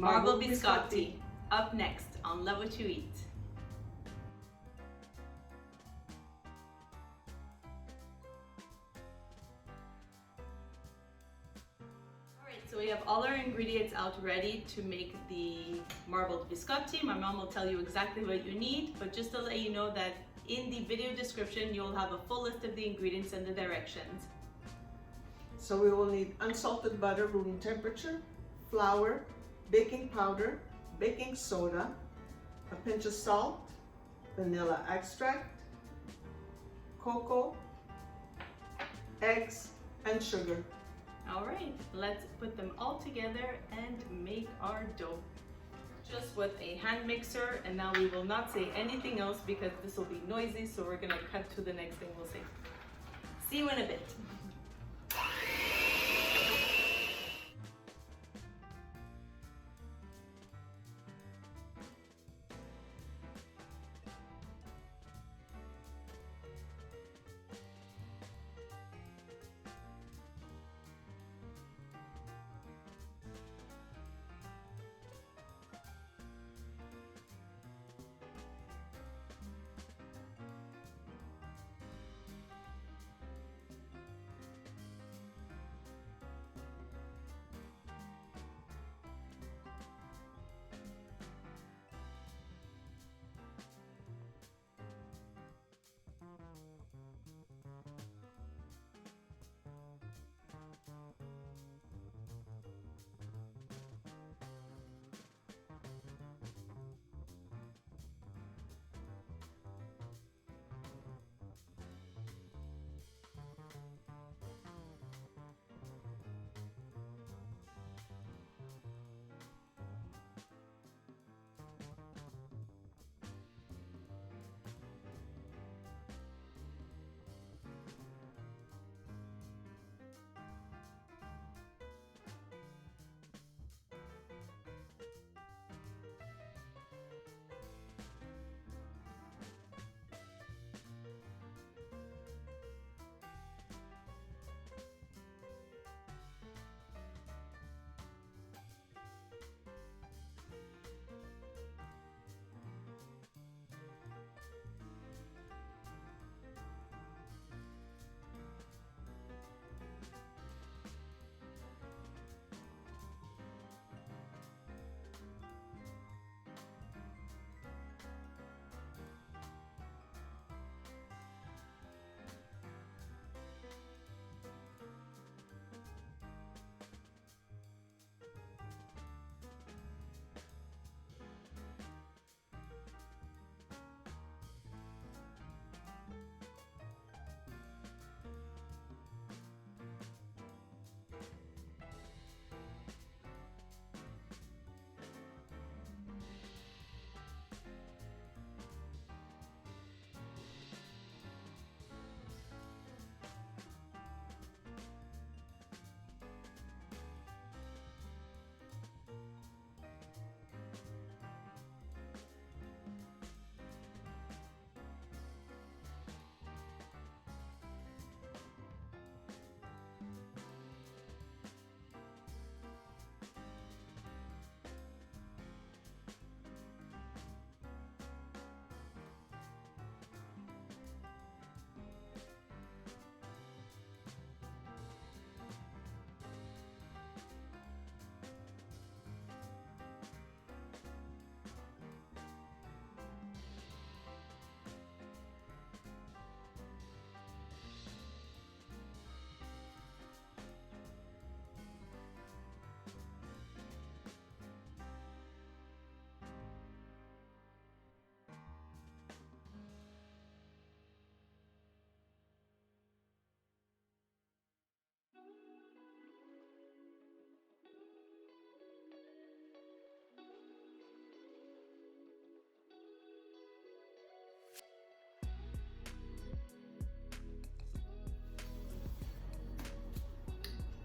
Marbled Biscotti, up next on Love What You Eat. Alright, so we have all our ingredients out ready to make the marbled biscotti. My mom will tell you exactly what you need, but just to let you know that in the video description you'll have a full list of the ingredients and the directions. So we will need unsalted butter, room temperature, flour, baking powder, baking soda, a pinch of salt, vanilla extract, cocoa, eggs, and sugar. All right, let's put them all together and make our dough. Just with a hand mixer, and now we will not say anything else because this will be noisy, so we're gonna cut to the next thing we'll say. See you in a bit.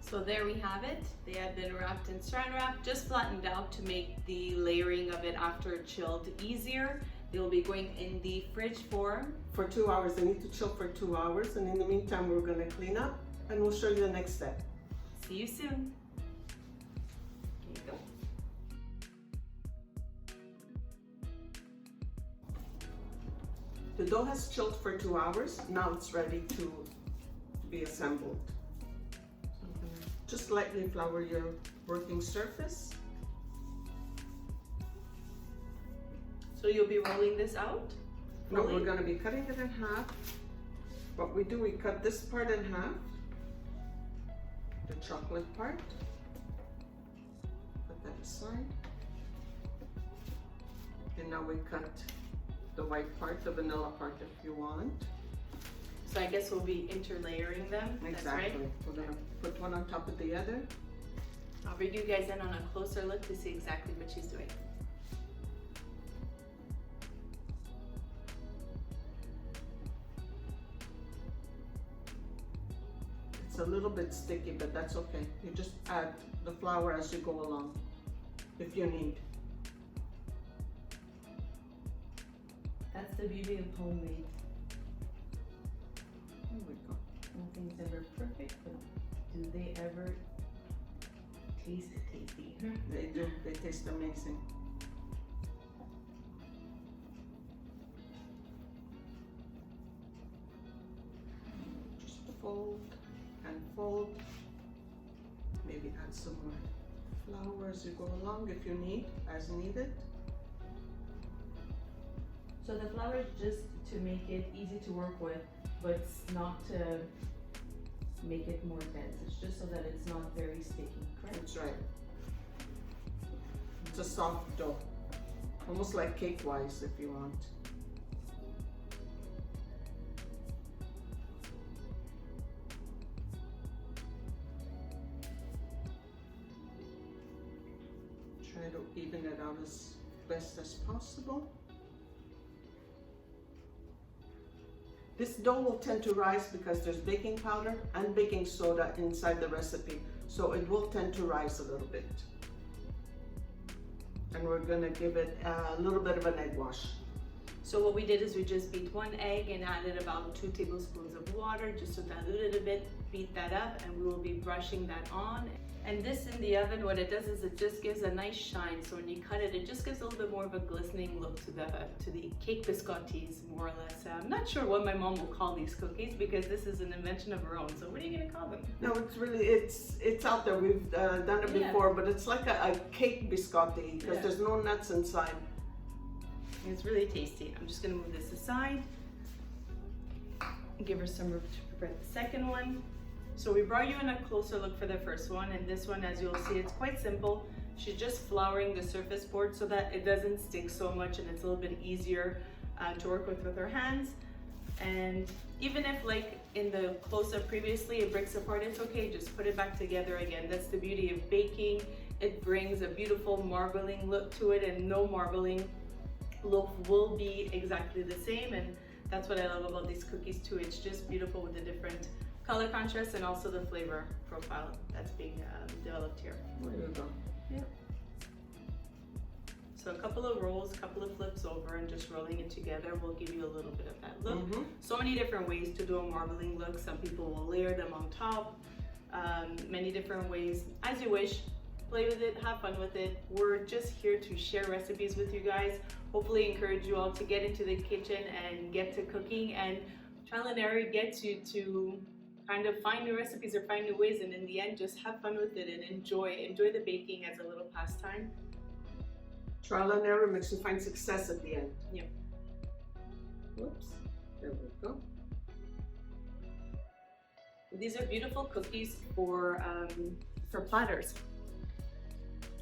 So there we have it. They have been wrapped in saran wrap, just flattened out to make the layering of it after it chilled easier. They will be going in the fridge for 2 hours. They need to chill for 2 hours, and in the meantime we're going to clean up and we'll show you the next step. See you soon. Here you go. dough has chilled for 2 hours. Now it's ready to be assembled. Just lightly flour your working surface. So you'll be rolling this out? No, we're going to be cutting it in half. What we do, we cut this part in half, the chocolate part. Put that aside. And now we cut the white part, the vanilla part if you want. So I guess we'll be interlayering them. Exactly. That's right. We're going to put one on top of the other. I'll bring you guys in on a closer look to see exactly what she's doing. It's a little bit sticky, but that's okay. You just add the flour as you go along, if you need. That's the beauty of homemade. There we go. Nothing's ever perfect, but do they ever taste tasty? They do. They taste amazing. Just fold and fold. Maybe add some more flour as you go along if you need, as needed. So the flour is just to make it easy to work with, but it's not to make it more dense. It's just so that it's not very sticky, correct? That's right. It's a soft dough, almost like cake-wise if you want. Try to even it out as best as possible. This dough will tend to rise because there's baking powder and baking soda inside the recipe, so it will tend to rise a little bit. And we're gonna give it a little bit of an egg wash. So what we did is we just beat 1 egg and added about 2 tablespoons of water just to dilute it a bit, beat that up, and we will be brushing that on. And this in the oven, what it does is it just gives a nice shine. So when you cut it, it just gives a little bit more of a glistening look to the cake biscottis, more or less. I'm not sure what my mom will call these cookies because this is an invention of her own. So what are you gonna call them? No, it's really, it's out there. We've done it before, but it's like a cake biscotti because there's no nuts inside. It's really tasty. I'm just gonna move this aside. Give her some room to prepare the second one. So we brought you in a closer look for the first one, and this one, as you'll see, it's quite simple. She's just flouring the surface board so that it doesn't stick so much and it's a little bit easier to work with her hands. And even if, like in the close-up previously, it breaks apart, it's okay, just put it back together again. That's the beauty of baking. It brings a beautiful marbling look to it, and no marbling loaf will be exactly the same. And that's what I love about these cookies too. It's just beautiful with the different color contrast and also the flavor profile that's being developed here. There you go. Yeah. So a couple of rolls, a couple of flips over, and just rolling it together will give you a little bit of that look. So many different ways to do a marbling look. Some people will layer them on top. Many different ways, as you wish. Play with it, have fun with it. We're just here to share recipes with you guys. Hopefully encourage you all to get into the kitchen and get to cooking, and trial and error gets you to kind of find new recipes or find new ways, and in the end just have fun with it and enjoy the baking as a little pastime. Trial and error makes you find success at the end. Yep. Whoops, there we go. These are beautiful cookies for platters.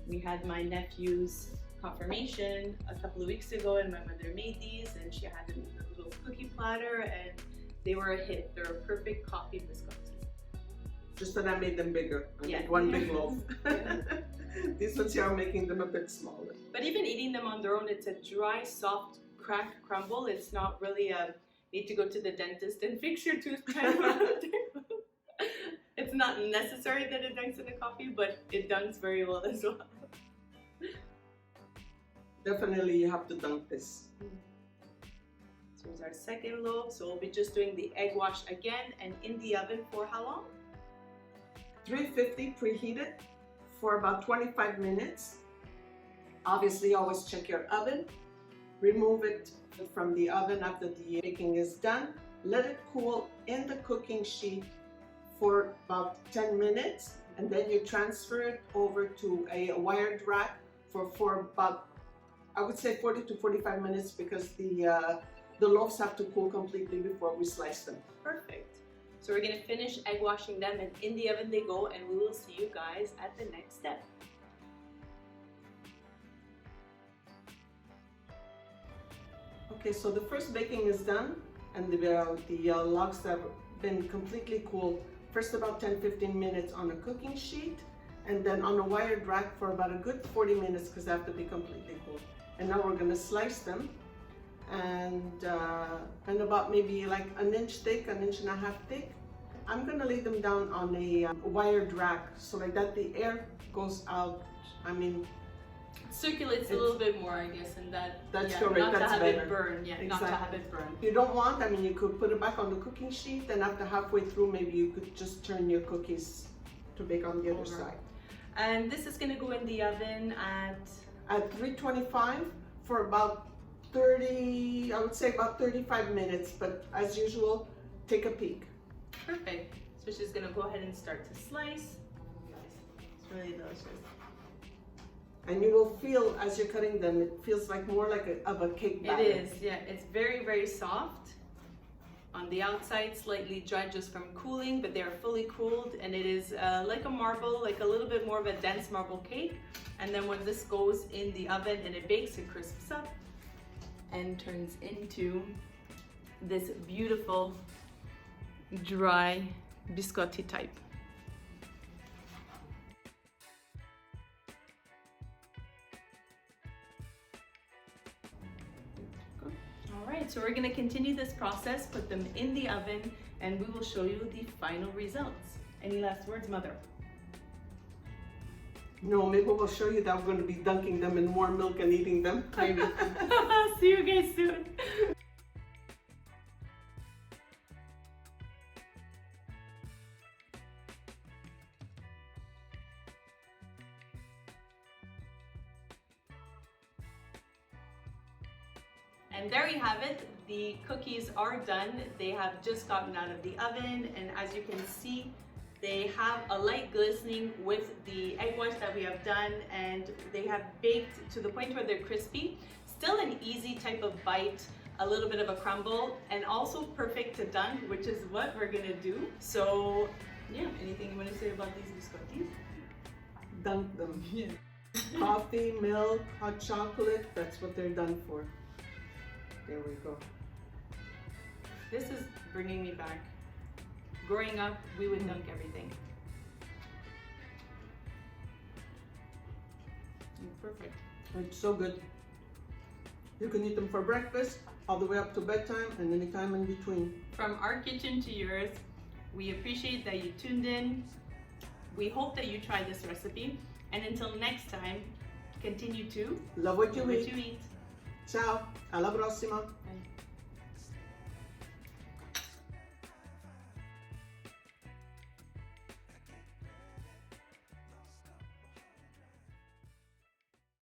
We had my nephew's confirmation a couple of weeks ago, and my mother made these, and she had a little cookie platter, and they were a hit. They're a perfect coffee biscotti. Just that I made them bigger. I made one big loaf. These ones here are making them a bit smaller. But even eating them on their own, it's a dry, soft, cracked crumble. It's not really a need to go to the dentist and fix your tooth kind of It's not necessary that it dunks in the coffee, but it dunks very well as well. Definitely you have to dunk this. So here's our second loaf. So we'll be just doing the egg wash again, and in the oven for how long? 350 preheated for about 25 minutes. Obviously always check your oven. Remove it from the oven after the baking is done. Let it cool in the cooking sheet for about 10 minutes, and then you transfer it over to a wired rack for about, I would say 40 to 45 minutes, because the loaves have to cool completely before we slice them. Perfect. So we're gonna finish egg washing them, and in the oven they go, and we will see you guys at the next step. Okay, so the first baking is done, and the logs have been completely cooled. First about 10-15 minutes on a cooking sheet, and then on a wired rack for about a good 40 minutes, because they have to be completely cooled. And now we're gonna slice them, and about maybe like an inch thick, an inch and a half thick. I'm gonna lay them down on a wired rack, so like that the air goes out. I mean, circulates a little bit more, I guess, and that's correct. Not that's to have better. it burn. Yeah, Exactly. not to have it burn. You don't want, I mean, you could put it back on the cooking sheet, and after halfway through, maybe you could just turn your cookies to bake on the other side. And this is gonna go in the oven at 325 for about 30, I would say about 35 minutes, but as usual, take a peek. Perfect. So she's gonna go ahead and start to slice. It's really delicious. And you will feel, as you're cutting them, it feels like more like a cake batter. It is, yeah. It's very, very soft. On the outside, slightly dry just from cooling, but they are fully cooled, and it is like a marble, like a little bit more of a dense marble cake. And then when this goes in the oven and it bakes, it crisps up and turns into this beautiful dry biscotti type. Alright, so we're going to continue this process, put them in the oven, and we will show you the final results. Any last words, Mother? No, maybe we'll show you that we're going to be dunking them in warm milk and eating them. Maybe. See you guys soon. And there you have it. The cookies are done. They have just gotten out of the oven, and as you can see, they have a light glistening with the egg wash that we have done, and they have baked to the point where they're crispy. Still an easy type of bite, a little bit of a crumble, and also perfect to dunk, which is what we're gonna do. So yeah, anything you want to say about these biscottis? Dunk them. Yeah. Coffee, milk, hot chocolate, that's what they're done for. There we go. This is bringing me back. Growing up, we would dunk everything. Perfect. It's so good. You can eat them for breakfast, all the way up to bedtime, and any time in between. From our kitchen to yours, we appreciate that you tuned in. We hope that you try this recipe. And until next time, continue to love what you love eat. what you eat. Ciao, alla prossima. Bye.